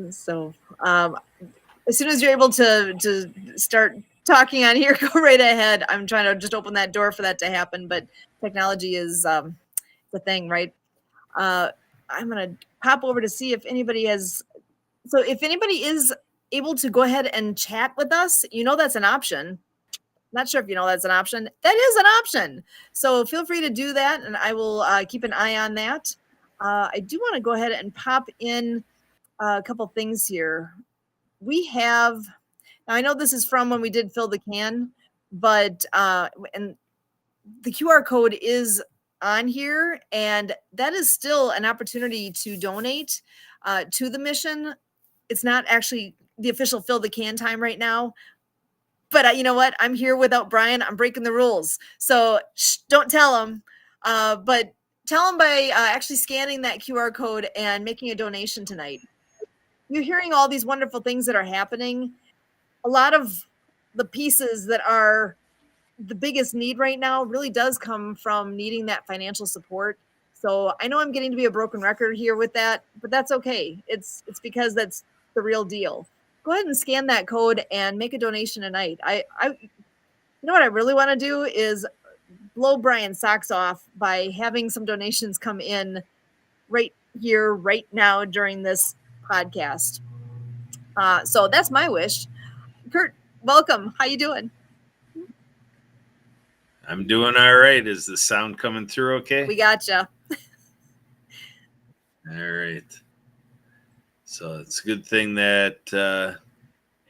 So as soon as you're able to start talking on here, go right ahead. I'm trying to just open that door for that to happen, but technology is the thing, right? I'm going to pop over to see if anybody has. So if anybody is able to go ahead and chat with us, that's an option. Not sure if that's an option. That is an option. So feel free to do that, and I will keep an eye on that. I do want to go ahead and pop in a couple things here. We have, now I know this is from when we did fill the can, but and the QR code is on here, and that is still an opportunity to donate to the mission. It's not actually the official fill the can time right now, but you know what? I'm here without Brian. I'm breaking the rules. So don't tell him. But tell him by actually scanning that QR code and making a donation tonight. You're hearing all these wonderful things that are happening. A lot of the pieces that are the biggest need right now really does come from needing that financial support. So I know I'm getting to be a broken record here with that, but that's okay. It's because that's the real deal. Go ahead and scan that code and make a donation tonight. You know what I really want to do is blow Brian's socks off by having some donations come in right here, right now during this podcast. So that's my wish. Kurt, welcome. How you doing? I'm doing all right. Is the sound coming through okay? We gotcha. All right. So it's a good thing that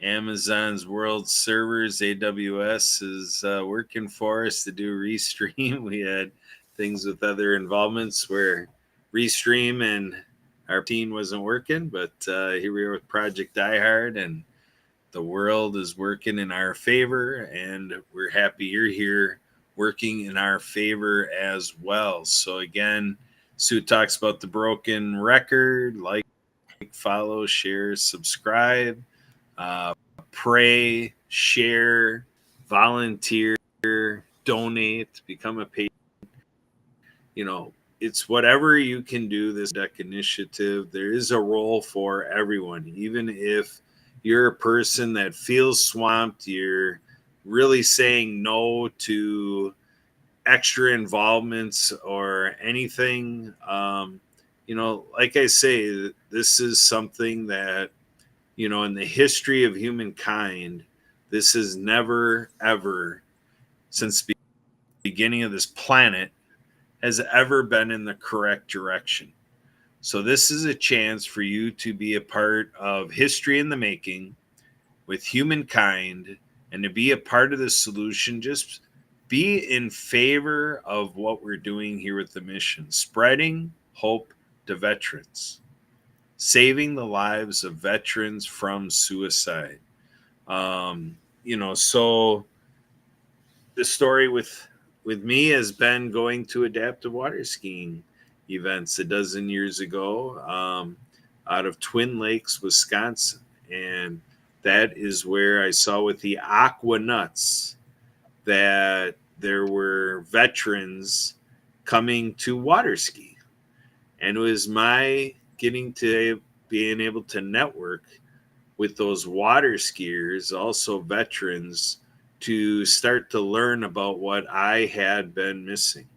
Amazon's World Servers, AWS, is working for us to do Restream. We had things with other involvements where Restream and our team wasn't working, but here we are with Project Diehard, and the world is working in our favor, and we're happy you're here working in our favor as well. So again, Sue talks about the broken record. Like, follow, share, subscribe, pray, share, volunteer, donate, become a patron. It's whatever you can do. This deck initiative, there is a role for everyone. Even if you're a person that feels swamped, you're really saying no to extra involvements or anything. Like I say, this is something that, in the history of humankind, this has never, ever, since the beginning of this planet, has ever been in the correct direction. So this is a chance for you to be a part of history in the making with humankind and to be a part of the solution. Just be in favor of what we're doing here with the mission, spreading hope to veterans, saving the lives of veterans from suicide. So the story with me has been going to adaptive water skiing events a dozen years ago out of Twin Lakes, Wisconsin. And that is where I saw with the Aqua Nuts that there were veterans coming to water ski. And it was my getting to being able to network with those water skiers, also veterans, to start to learn about what I had been missing.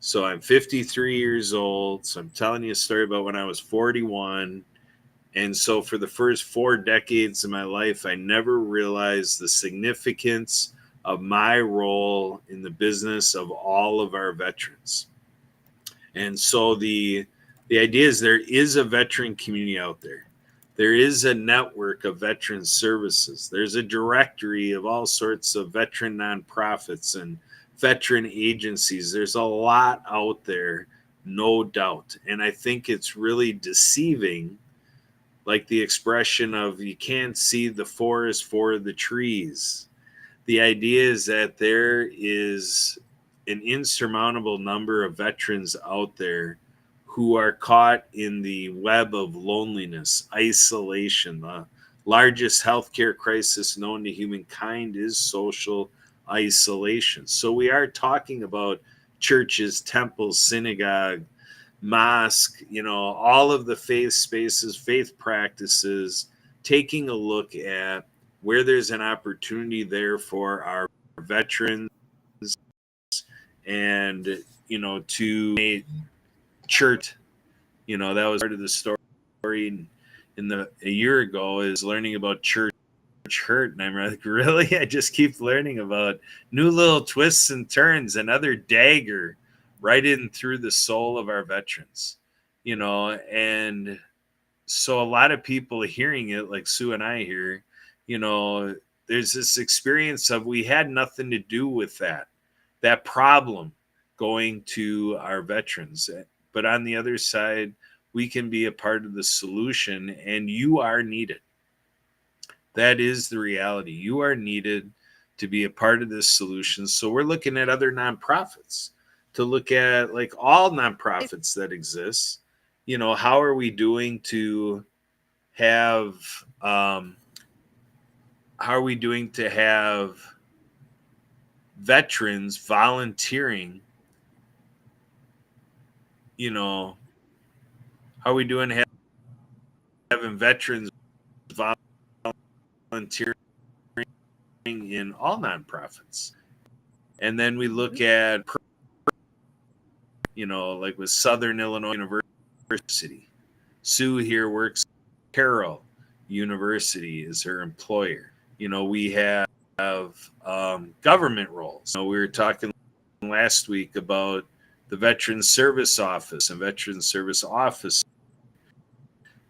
So I'm 53 years old. So I'm telling you a story about when I was 41. And so for the first 4 decades of my life, I never realized the significance of my role in the business of all of our veterans. And so the idea is there is a veteran community out there. There is a network of veteran services. There's a directory of all sorts of veteran nonprofits and veteran agencies. There's a lot out there, no doubt. And I think it's really deceiving, like the expression of you can't see the forest for the trees. The idea is that there is an insurmountable number of veterans out there who are caught in the web of loneliness, isolation. The largest healthcare crisis known to humankind is social isolation. So we are talking about churches, temples, synagogue, mosque, all of the faith spaces, faith practices, taking a look at where there's an opportunity there for our veterans and to church. That was part of the story in a year ago, is learning about church hurt. And I'm like, really? I just keep learning about new little twists and turns, another dagger right in through the soul of our veterans, and so a lot of people hearing it, like Sue and I hear, there's this experience of, we had nothing to do with that problem going to our veterans. But on the other side, we can be a part of the solution, and you are needed. That is the reality. You are needed to be a part of this solution. So we're looking at other nonprofits, to look at like all nonprofits that exist. How are we doing to have veterans volunteering? How are we doing having veterans volunteering in all nonprofits? And then we look at, like with Southern Illinois University. Sue here works at Carroll University is her employer. We have government roles. We were talking last week about the Veterans Service Office and Veterans Service Office,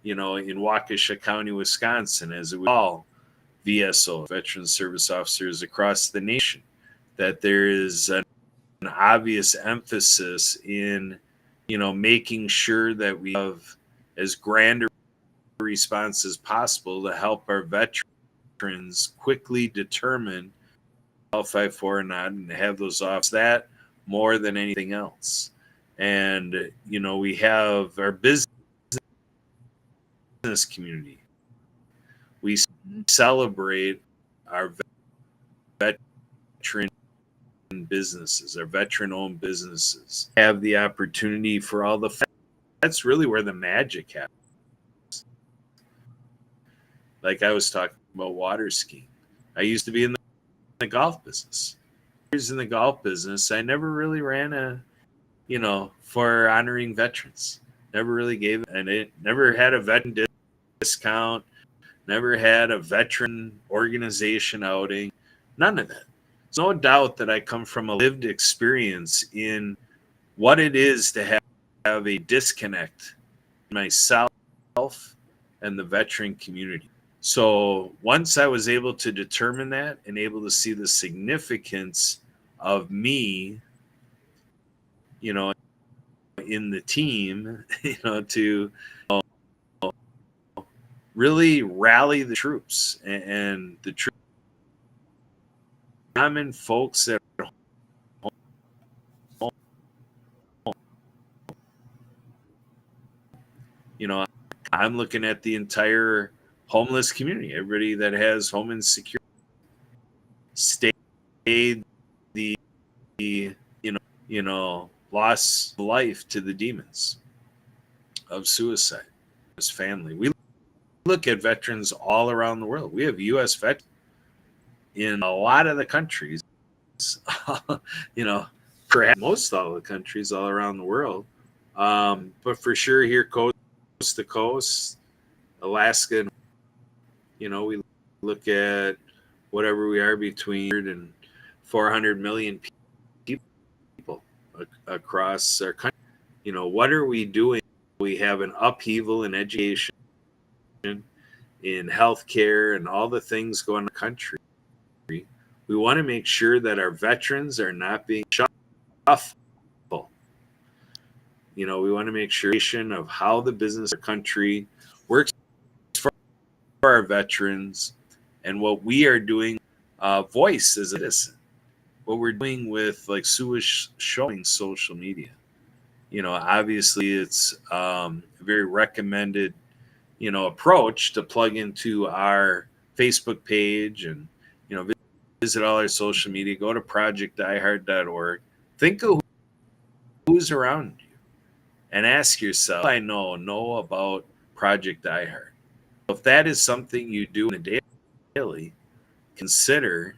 in Waukesha County, Wisconsin, as it was all VSO, Veterans Service Officers across the nation, that there is an obvious emphasis in, making sure that we have as grand a response as possible to help our veterans quickly determine qualify for or not, and have those off that more than anything else. And we have our business community. We celebrate our veteran businesses, our veteran-owned businesses. Have the opportunity for all the. That's really where the magic happens. Like I was talking about water skiing. I used to be in the golf business. In the golf business, I never really ran for honoring veterans. Never really gave, and it never had a veteran discount. Never had a veteran organization outing. None of that. There's no doubt that I come from a lived experience in what it is to have a disconnect myself and the veteran community. So once I was able to determine that and able to see the significance of me, in the team, to really rally the troops and the common folks that are home. I'm looking at the entire homeless community, everybody that has home insecurity, stayed the lost life to the demons of suicide, his family. We look at veterans all around the world. We have U.S. veterans in a lot of the countries, perhaps most all the countries all around the world. But for sure here, coast to coast, Alaska, we look at whatever we are between and 400 million people across our country. What are we doing? We have an upheaval in education, in healthcare, and all the things going on in the country. We want to make sure that our veterans are not being shuffled. We want to make sure of how the business of our country works for our veterans, and what we are doing, voice as a citizen. What we're doing with, like Sue is showing, social media. Obviously it's a very recommended, approach to plug into our Facebook page and, visit all our social media. Go to projectdiehard.org. Think of who's around you and ask yourself, I know about Project Diehard. If that is something you do daily, consider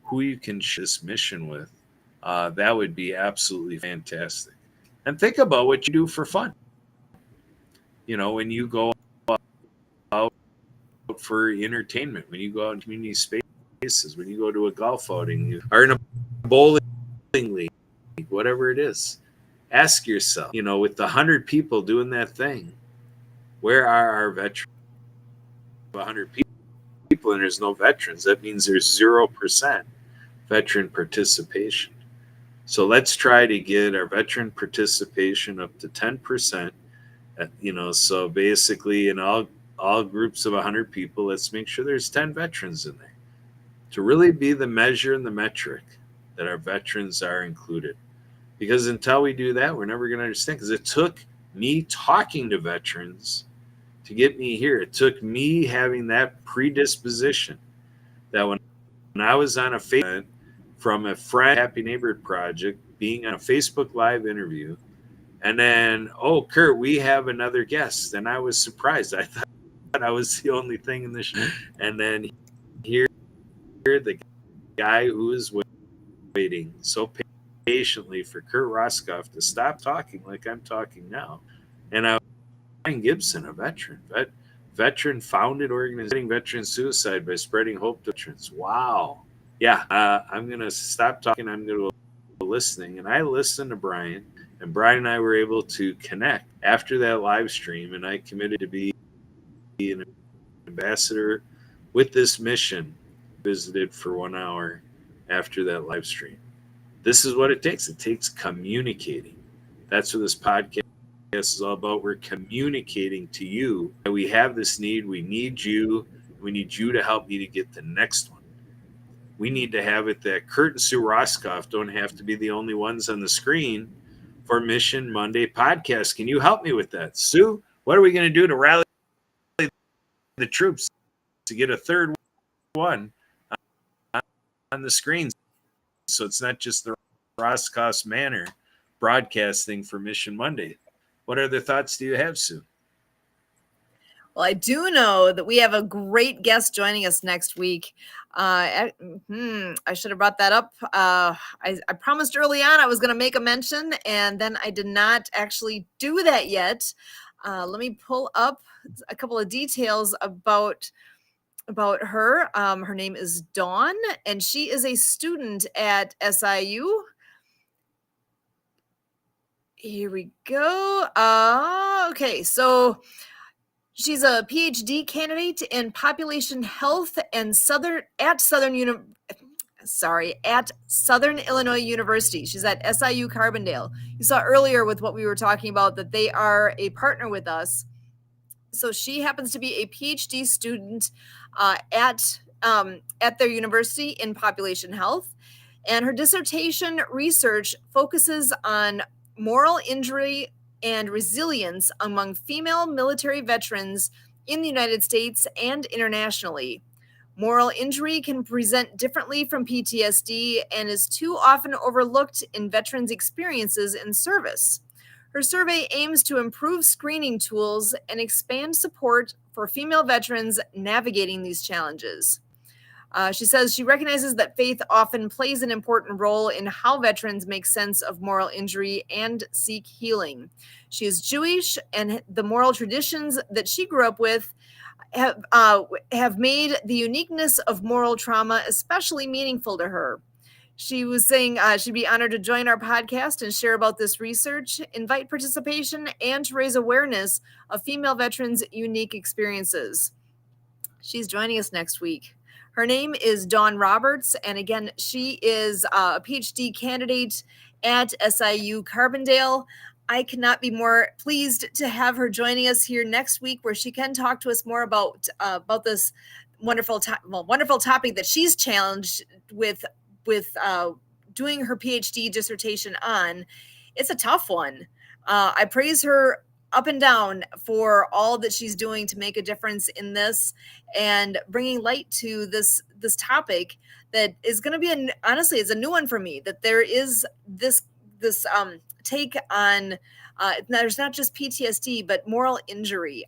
who you can share this mission with That would be absolutely fantastic. And think about what you do for fun. When you go out for entertainment, when you go out in community spaces, when you go to a golf outing, you are in a bowling league, whatever it is. Ask yourself, with the 100 people doing that thing, where are our veterans? 100 people and there's no veterans. That means there's 0% veteran participation. So let's try to get our veteran participation up to 10%. So basically in all groups of 100 people, let's make sure there's 10 veterans in there to really be the measure and the metric that our veterans are included. Because until we do that, we're never going to understand. Because it took me talking to veterans to get me here. It took me having that predisposition that when I was on a Facebook from a friend, Happy Neighborhood Project, being on a Facebook Live interview, and then, oh, Kurt, we have another guest. And I was surprised. I thought I was the only thing in the show. And then here, the guy who is waiting so patiently for Kurt Roscoff to stop talking like I'm talking now. And Brian Gibson, a veteran founded organizing veteran suicide by spreading hope to veterans. Wow. Yeah, I'm going to stop talking. I'm going to be listening. And I listened to Brian, and Brian and I were able to connect after that live stream. And I committed to be an ambassador with this mission. Visited for 1 hour after that live stream. This is what it takes. It takes communicating. That's what this podcast is all about. We're communicating to you that we have this need. We need you. We need you to help me to get the next one. We need to have it that Kurt and Sue Roscoff don't have to be the only ones on the screen for Mission Monday podcast. Can you help me with that? Sue, what are we going to do to rally the troops to get a third one on the screens? So it's not just the Roscoff's Manor broadcasting for Mission Monday. What other thoughts do you have, Sue? Well, I do know that we have a great guest joining us next week. I should have brought that up. I promised early on I was going to make a mention, and then I did not actually do that yet. Let me pull up a couple of details about her. Her name is Dawn, and she is a student at SIU. Here we go. Okay, so she's a PhD candidate in population health and at Southern Illinois University. She's at SIU Carbondale. You saw earlier with what we were talking about that they are a partner with us. So she happens to be a PhD student at their university in population health, and her dissertation research focuses on moral injury and resilience among female military veterans in the United States and internationally. Moral injury can present differently from PTSD and is too often overlooked in veterans' experiences in service. Her survey aims to improve screening tools and expand support for female veterans navigating these challenges. She says she recognizes that faith often plays an important role in how veterans make sense of moral injury and seek healing. She is Jewish, and the moral traditions that she grew up with have made the uniqueness of moral trauma especially meaningful to her. She was saying she'd be honored to join our podcast and share about this research, invite participation, and to raise awareness of female veterans' unique experiences. She's joining us next week. Her name is Dawn Roberts, and again, she is a PhD candidate at SIU Carbondale. I cannot be more pleased to have her joining us here next week, where she can talk to us more about this wonderful topic that she's challenged with doing her PhD dissertation on. It's a tough one. I praise her up and down for all that she's doing to make a difference in this and bringing light to this topic that is going to be honestly, it's a new one for me, that there is this take on there's not just PTSD but moral injury.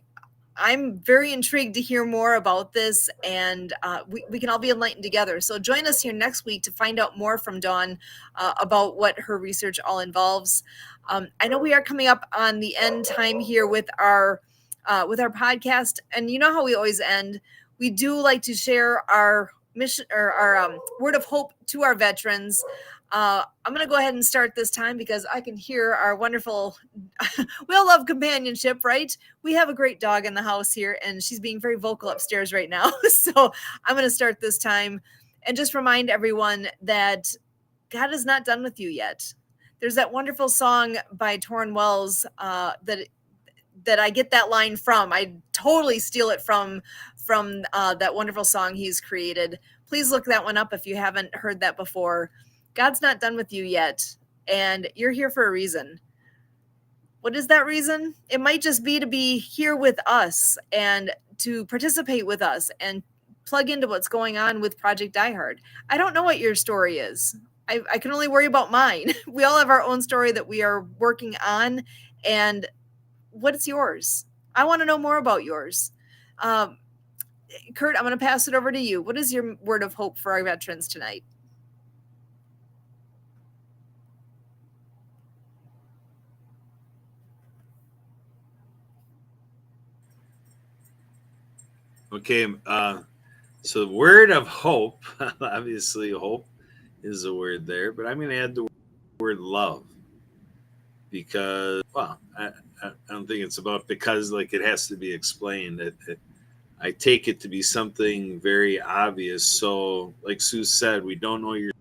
I'm very intrigued to hear more about this, and we can all be enlightened together. So join us here next week to find out more from Dawn about what her research all involves. I know we are coming up on the end time here with our podcast, and you know how we always end. We do like to share our mission or our word of hope to our veterans. I'm going to go ahead and start this time because I can hear our wonderful, we all love companionship, right? We have a great dog in the house here, and she's being very vocal upstairs right now. So I'm going to start this time and just remind everyone that God is not done with you yet. There's that wonderful song by Torrin Wells that I get that line from. I totally steal it from that wonderful song he's created. Please look that one up if you haven't heard that before. God's not done with you yet, and you're here for a reason. What is that reason? It might just be to be here with us and to participate with us and plug into what's going on with Project Die Hard. I don't know what your story is. I can only worry about mine. We all have our own story that we are working on, and what's yours? I want to know more about yours. Kurt, I'm going to pass it over to you. What is your word of hope for our veterans tonight? Okay, so the word of hope, obviously hope is a word there, but I'm going to add the word love because, well, I don't think it's about because like it has to be explained. I take it to be something very obvious. So, like Sue said, we don't know your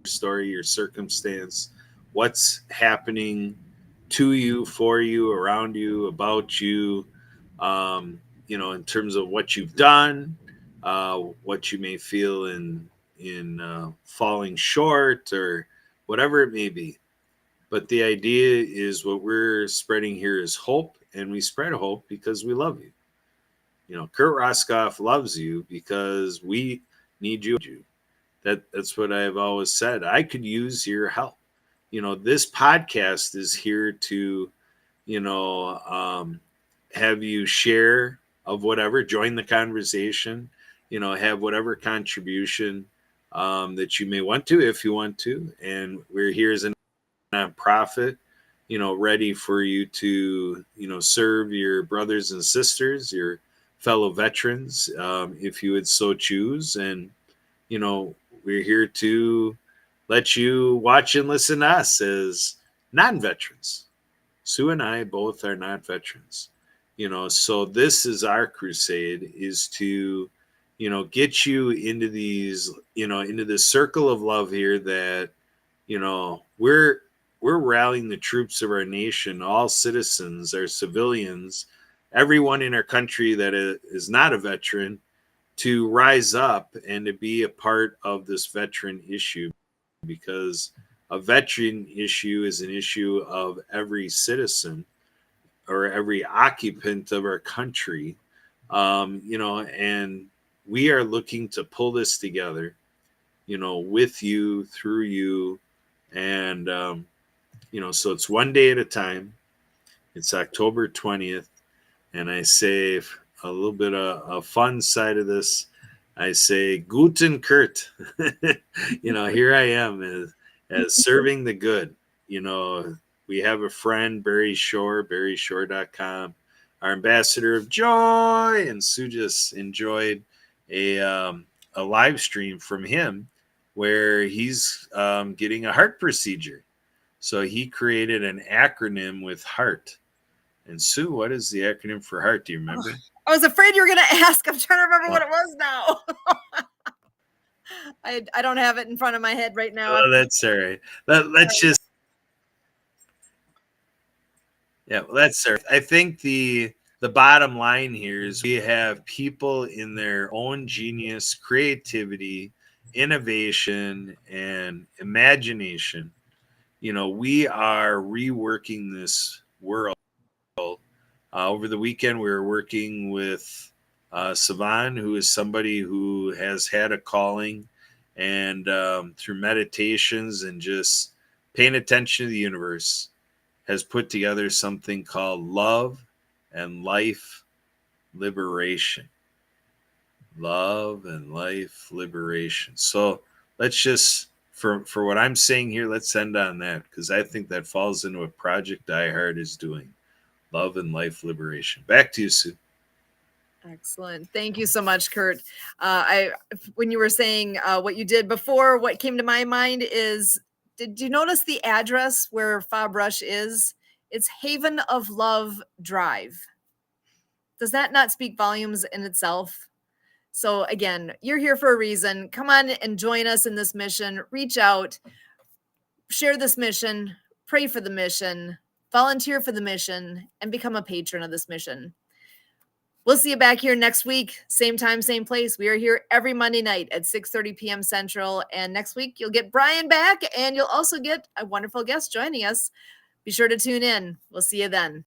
story, your circumstance, what's happening to you, for you, around you, about you, in terms of what you've done, what you may feel in falling short or whatever it may be. But the idea is what we're spreading here is hope, and we spread hope because we love you. Kurt Roscoff loves you because we need you. That's what I've always said. I could use your help. This podcast is here to, have you share of whatever, join the conversation, have whatever contribution that you may want to, if you want to. And we're here as a nonprofit, ready for you to, serve your brothers and sisters, your fellow veterans, if you would so choose. And, we're here to let you watch and listen to us as non-veterans. Sue and I both are not veterans, so this is our crusade, is to, get you into these, into this circle of love here that, we're rallying the troops of our nation, all citizens, our civilians, everyone in our country that is not a veteran, to rise up and to be a part of this veteran issue, because a veteran issue is an issue of every citizen or every occupant of our country, and we are looking to pull this together, with you, through you, and, so it's one day at a time. It's October 20th, and I say a little bit of a fun side of this. I say, Guten Kurt. Here I am as serving the good. We have a friend, Barry Shore, barryshore.com, our ambassador of joy. And Sue just enjoyed a live stream from him where he's getting a heart procedure. So he created an acronym with HEART. And Sue, what is the acronym for HEART? Do you remember? I was afraid you were going to ask. I'm trying to remember what it was now. I don't have it in front of my head right now. Oh, that's all right. Let's just. Yeah, well, that's all right. I think the bottom line here is we have people in their own genius, creativity, innovation, and imagination. We are reworking this world. Over the weekend, we were working with Savan, who is somebody who has had a calling, and through meditations and just paying attention to the universe, has put together something called Love and Life liberation. Love and life liberation. So let's just for what I'm saying here, let's end on that because I think that falls into what Project Die Hard is doing. Love and life liberation. Back to you, Sue. Excellent. Thank you so much, Kurt. When you were saying what you did before, what came to my mind is, did you notice the address where Fob Rush is? It's Haven of Love Drive. Does that not speak volumes in itself? So again, you're here for a reason. Come on and join us in this mission. Reach out, share this mission, pray for the mission, volunteer for the mission, and become a patron of this mission. We'll see you back here next week, same time, same place. We are here every Monday night at 6:30 p.m. Central. And next week, you'll get Brian back, and you'll also get a wonderful guest joining us. Be sure to tune in. We'll see you then.